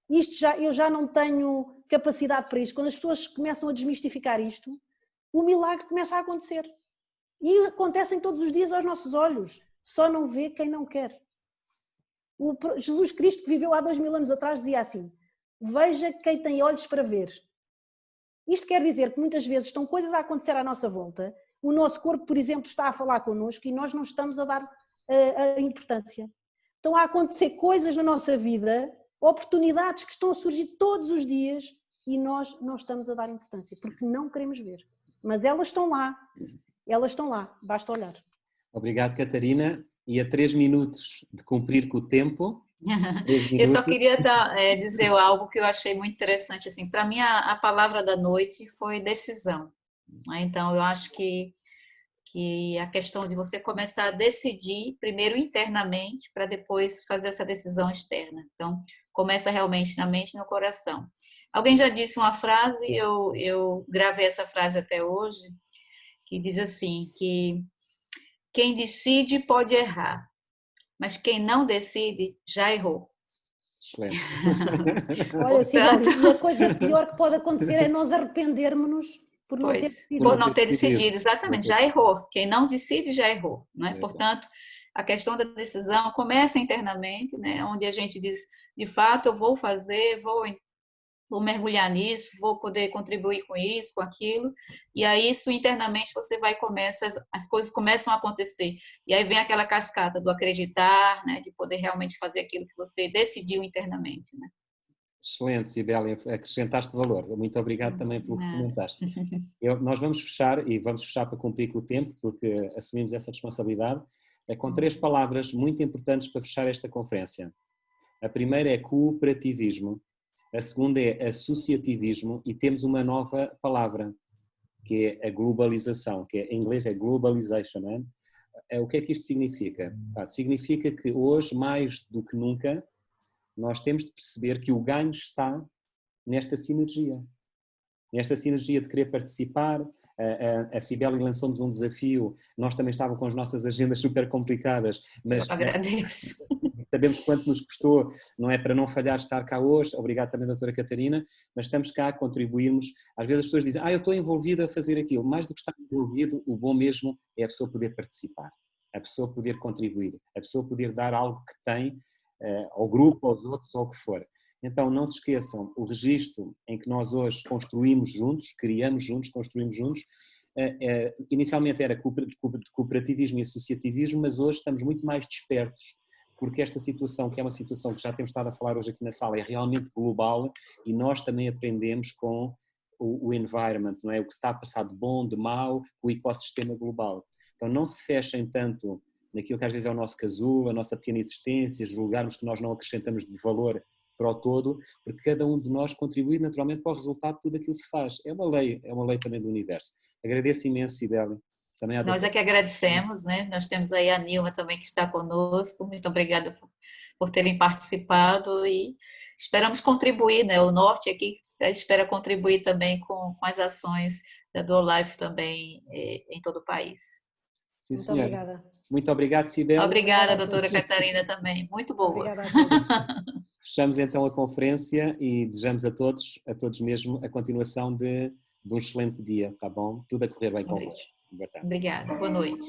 Speaker 1: eu já não tenho capacidade para isto, quando as pessoas começam a desmistificar isto, o milagre começa a acontecer. E acontecem todos os dias aos nossos olhos. Só não vê quem não quer. O Jesus Cristo, que viveu há 2000 anos atrás, dizia assim, veja quem tem olhos para ver. Isto quer dizer que muitas vezes estão coisas a acontecer à nossa volta, o nosso corpo, por exemplo, está a falar connosco e nós não estamos a dar a importância. Estão a acontecer coisas na nossa vida, oportunidades que estão a surgir todos os dias e nós não estamos a dar importância, porque não queremos ver. Mas elas estão lá, basta olhar.
Speaker 2: Obrigado, Catarina. E a 3 minutos de cumprir com o tempo.
Speaker 3: Eu só queria dizer algo que eu achei muito interessante. Assim, para mim, a palavra da noite foi decisão. Né? Então, eu acho que a questão de você começar a decidir, primeiro internamente, para depois fazer essa decisão externa. Então, começa realmente na mente e no coração. Alguém já disse uma frase, eu gravei essa frase até hoje, que diz assim, que quem decide pode errar, mas quem não decide já errou.
Speaker 2: Excelente.
Speaker 1: Olha, Cibele, e a coisa pior que pode acontecer é nós arrependermos-nos por não ter decidido.
Speaker 3: Por não ter decidido, exatamente, já errou. Quem não decide já errou. Né? Portanto, a questão da decisão começa internamente, né? Onde a gente diz, de fato, eu vou fazer, vou mergulhar nisso, vou poder contribuir com isso, com aquilo, e aí isso internamente você as coisas começam a acontecer, e aí vem aquela cascata do acreditar, né, de poder realmente fazer aquilo que você decidiu internamente, né?
Speaker 2: Excelente, Cibele, acrescentaste valor, muito obrigado também pelo que comentaste. Nós vamos fechar para cumprir com o tempo, porque assumimos essa responsabilidade, com 3 palavras muito importantes para fechar esta conferência. A primeira é cooperativismo, a segunda é associativismo e temos uma nova palavra, que é a globalização, que em inglês é globalization. Não é? O que é que isto significa? Significa que hoje, mais do que nunca, nós temos de perceber que o ganho está nesta sinergia. Nesta sinergia de querer participar. A Cibele lançou-nos um desafio, nós também estávamos com as nossas agendas super complicadas, mas
Speaker 3: agradeço.
Speaker 2: Sabemos quanto nos custou, não é para não falhar estar cá hoje, obrigado também doutora Catarina, mas estamos cá a contribuirmos. Às vezes as pessoas dizem, eu estou envolvida a fazer aquilo, mais do que estar envolvido, o bom mesmo é a pessoa poder participar, a pessoa poder contribuir, a pessoa poder dar algo que tem ao grupo, aos outros, ou o que for. Então não se esqueçam, o registro em que nós hoje construímos juntos, criamos juntos, construímos juntos, inicialmente era de cooperativismo e associativismo, mas hoje estamos muito mais despertos, porque esta situação, que é uma situação que já temos estado a falar hoje aqui na sala, é realmente global e nós também aprendemos com o environment, não é? O que está a passar de bom, de mau, o ecossistema global. Então não se fechem tanto naquilo que às vezes é o nosso casulo, a nossa pequena existência, julgarmos que nós não acrescentamos de valor para o todo, porque cada um de nós contribui naturalmente para o resultado de tudo aquilo que se faz. É uma lei também do universo. Agradeço imenso, Cibele.
Speaker 3: Nós é que agradecemos, né? Nós temos aí a Nilma também que está conosco. Muito obrigada por terem participado e esperamos contribuir, né? O Norte aqui espera contribuir também com as ações da DuoLife também em todo o país.
Speaker 2: Sim,
Speaker 1: muito
Speaker 2: senhora.
Speaker 1: obrigada.
Speaker 2: Muito obrigado, Cibele.
Speaker 3: Obrigada, doutora Catarina, também. Muito boa.
Speaker 1: Obrigada a todos.
Speaker 2: Fechamos então a conferência e desejamos a todos mesmo, a continuação de um excelente dia, tá bom? Tudo a correr bem convosco. Boa tarde.
Speaker 3: Obrigada, boa noite.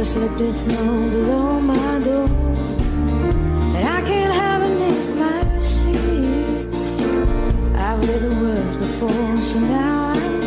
Speaker 4: Slipped its snow below my door, but I can't have enough my sheets. I've read the words before, so now I